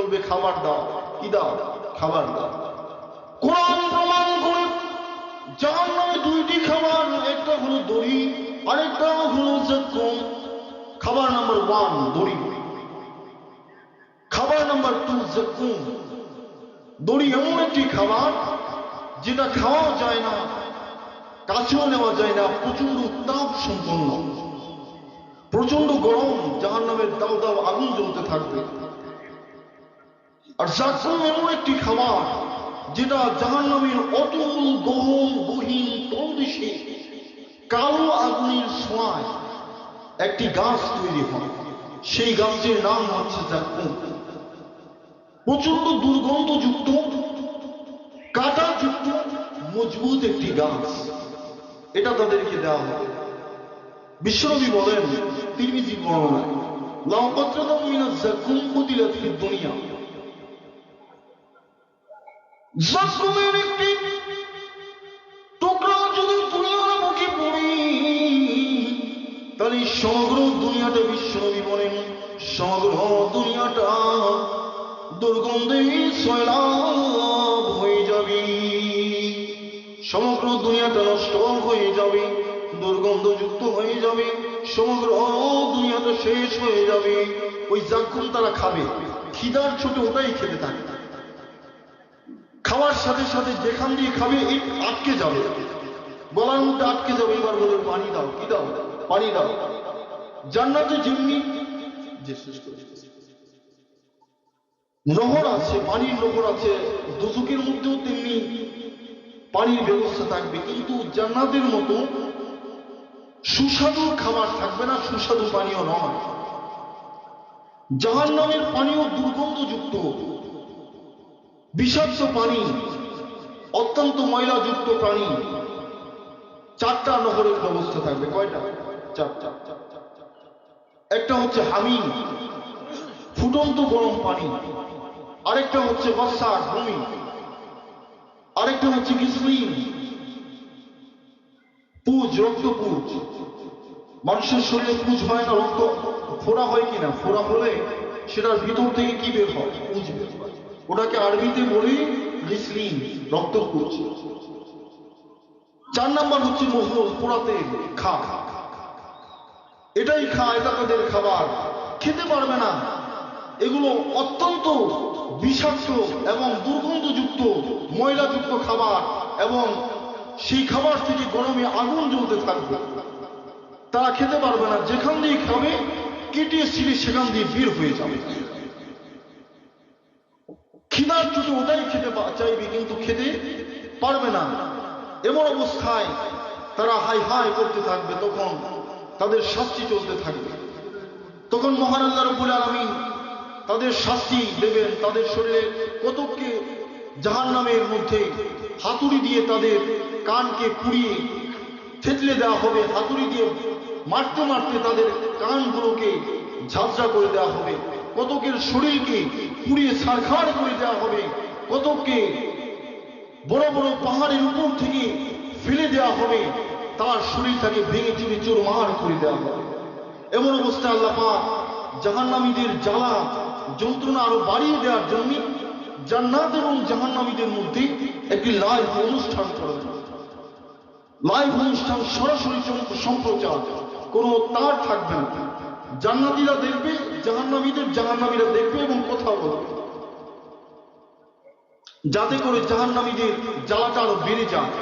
বলবে খাবার দাও, কি দাও? খাবার দাও। কোরআন প্রমাণ করে জাহান্নামে দুইটি খাবার, একটা হলো দড়ি, আরেকটা হলো যাকুম। খাবার নাম্বার 1 দড়ি, খাবার নাম্বার 2 যাকুম। দড়ি এমন একটি খাবার যেটা খাওয়া যায় না, কাছেও নেওয়া যায় না, প্রচন্ড তাপ সম্পন্ন, প্রচন্ড গরম, জাহান্নামের দাও দাও আগুন জ্বলতে থাকবে। আর যাকুম এমন একটি খাবার যেটা জাহান্নামের অতল গহন গহীন তলদেশে কালো আগুনের ছোঁয়ায় একটি গাছ তৈরি হয়, সেই গাছের নাম হচ্ছে যাকুম। প্রচন্ড দুর্গন্ধযুক্ত, কাঁটাযুক্ত, মজবুত একটি গাছ, এটা তাদেরকে দেওয়া হবে। বিশ্বনবী বলেন তিরমিজি বর্ণনায়, লাউ কাতরাতুম মিনাজ যাকুম কুতিলাত ফিদ দুনিয়া, যাকুমের একটি টুকরা যদি দুনিয়ার বুকে পড়ে তাহলে সমগ্র দুনিয়াটা, বিশ্বনবী বলেন সমগ্র দুনিয়াটা দুর্গন্ধে সয়লাব হয়ে যাবে, সমগ্র দুনিয়াটা নষ্ট হয়ে যাবে, দুর্গন্ধযুক্ত হয়ে যাবে, সমগ্র দুনিয়াটা শেষ হয়ে যাবে। ওই যাকুম তারা খাবে, খিদার ছোটে ওটাই খেতে থাকে, খাওয়ার সাথে সাথে যেখান দিয়ে খাবে আটকে যাবে, গলার মধ্যে আটকে যাবে। এবার বলে পানি দাও, কি দাও? পানি দাও। জান্নাতে যেমনি নহর আছে, পানির নহর আছে, দোজখের মধ্যেও তেমনি পানির ব্যবস্থা থাকবে, কিন্তু জান্নাতের মতো সুস্বাদু খাবার থাকবে না, সুস্বাদু পানীয় নয়। জাহান্নামের পানীয় দুর্গন্ধযুক্ত, বিষাক্ত পানি, অত্যন্ত ময়লাযুক্ত পানি। 4টা নহরের ব্যবস্থা থাকবে। কয়টা? 4টা। একটা হচ্ছে হামিম, ফুটন্ত গরম পানি, আরেকটা হচ্ছে বাসার ভূমি, আরেকটা হচ্ছে গিসলিন, পুজ, রক্ত পুজ। মানুষের শরীরে পুজ হয় না, রক্ত ফোড়া হয় কিনা? ফোড়া হলে সেটার ভিতর থেকে কি বের হয়? পুজ বের হয়। ওটাকে আরবিতে বলি গিসলিন, রক্ত পুজ। 4 নাম্বার হচ্ছে মহল, পোড়াতে খা, এটাই খা, এটা তাদের খাবার। খেতে পারবে না, এগুলো অত্যন্ত বিষাক্ত এবং দুর্গন্ধযুক্ত ময়লাযুক্ত খাবার, এবং সেই খাবার থেকে গরমে আগুন জ্বলতে থাকবে, তারা খেতে পারবে না। যেখান দিয়ে খাবে কেটে ছিঁড়ে সেখান দিয়ে বের হয়ে যাবে। খিদার চোটে ওটাই খেতে চাইবে, কিন্তু খেতে পারবে না। এমন অবস্থায় তারা হাই হাই করতে থাকবে, তখন তাদের শাস্তি চলতে থাকবে। তখন মহান আল্লাহ রাব্বুল আলামিন তাদের শাস্তি দেবেন। তাদের শরীরে কতককে জাহান্নামের মধ্যে হাতুড়ি দিয়ে তাদের কানকে পুড়িয়ে থেতলে দেওয়া হবে, হাতুড়ি দিয়ে মারতে মারতে তাদের কানগুলোকে ঝাঁঝরা করে দেওয়া হবে, কতকের শরীরকে পুড়িয়ে ছারখার করে দেওয়া হবে, কতককে বড় বড় পাহাড়ের উপর থেকে ফেলে দেওয়া হবে, তার শরীরটাকে ভেঙে চুরে চুরমার করে দেওয়া হবে। এমন অবস্থায় আল্লাহ পাক জাহান্নামীদের জ্বালা যন্ত্রণা আরো বাড়িয়ে দেওয়ার জন্য জান্নাত এবং জাহান্নামীদের মধ্যে একটি লাইভ অনুষ্ঠান করবেন। লাইভ অনুষ্ঠান, সরাসরি সম্প্রচার, কোনো তার থাকবে না। জান্নাতীরা দেখবে জাহান্নামীদের, জাহান্নামীরা দেখবে এবং কথা বলবে, যাতে করে জাহান্নামীদের জ্বালাটা আরো বেড়ে যায়।